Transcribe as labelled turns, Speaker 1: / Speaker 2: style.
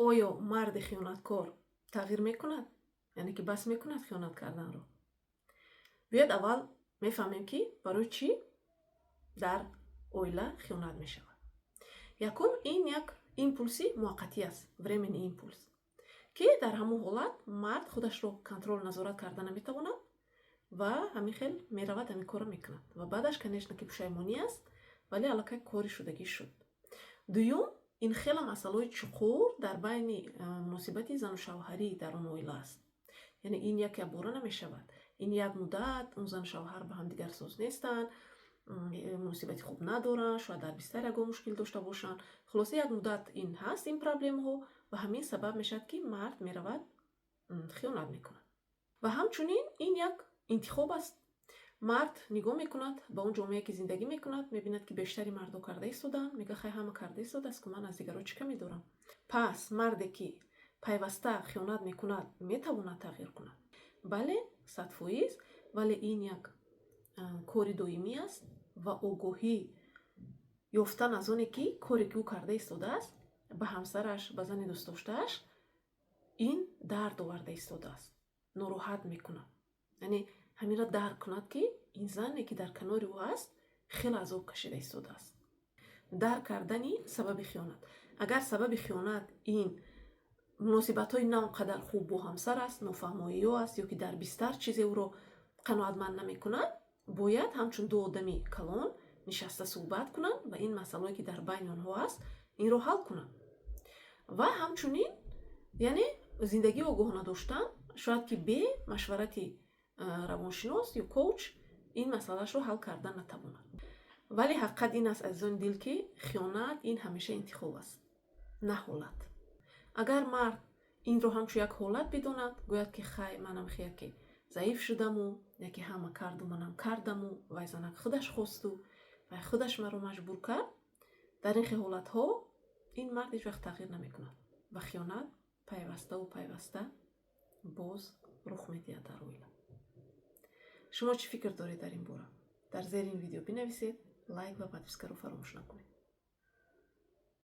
Speaker 1: آیا مرد خیانتکار تغییر میکند؟ یعنی که بس میکند خیانت کردن رو؟ بیاید اول میفهمیم که برای چی در اویلا خیانت میشود. یکم این یک импульси муаққатӣ аст, временный импульс, ки дар ҳамон ҳолат мард худашро контрол назорат карда наметавонад ва ҳамин хел меравад ҳамин корро мекунад ва баъдаш конечно ки пушаймонӣ аст, вале аллакай кори шудагӣ шуд. дуюм, ин хела масъалаи чуқур дар байни муносибати зану шавҳарӣ дар он оила аст. яъне ин якбора намешавад. ин як муддат он зану шавҳар ба ҳамдигар соз нестанд, муносибати хуб надоранд, шояд дар бистар ягон мушкил дошта бошанд. хулоса як муддат ин ҳаст, ин проблемаҳо, ва ҳамин сабаб мешавад ки мард меравад хиёнат мекунад. ва ҳамчунин ин як интихоб аст. мард нигоҳ мекунад ба он ҷомеае ки зиндагӣ мекунад, мебинад ки бештари мардо карда истоданд, мега хай ҳама карда истодааст ки ман аз дигарҳо чӣ ка медорам. пас марде ки пайваста хиёнат мекунад метавонад тағйир кунад. бале 100%, вале ин як кори доимӣ аст ва огоҳӣ ёфтан аз оне ки коре ки ӯ карда истодааст ба ҳамсараш, ба зани дӯстдоштааш ин дард оварда истодааст, нороҳат мекунад. яъне ҳаминро дарк кунад ки ин зане ки дар канори ӯ ҳаст хеле азоб кашида истодааст. дарк кардани сабаби хиёнат. агар сабаби хиёнат ин муносибатҳои на он қадар хуб бо ҳамсар аст, нофаҳмоиё аст, ё ки дар бистар чизе ӯро қаноатманд намекунад, бояд ҳамчун ду одами калон нишаста суҳбат кунанд ва ин масъалое ки дар байни онҳо аст инро ҳал кунанд. ва ҳамчунин яъне зиндагии огоҳона доштан, шояд ки бе машварати равоншинос ё коуч ин масъалаашро ҳал карда натавонад. вале ҳақиқат ин аст азизони дил ки хиёнат ин ҳамеша интихоб аст, на ҳолат. агар мард инро ҳамчун як ҳолат бидонад, гӯяд ки хай манам хияке заиф шудаму, яке ҳама карду манам кардаму, вай занак худаш хосту, вай худаш маро маҷбур кард, дар ин хел ҳолатҳо ин мард ҳеҷ вақт тағйир намекунад ва хиёнат пайваста боз рух медиҳад дар оила. шумо чӣ фикр доред дар ин бора? дар зери ин видео бинависед, лайк ва подпискаро фаромӯш накунед.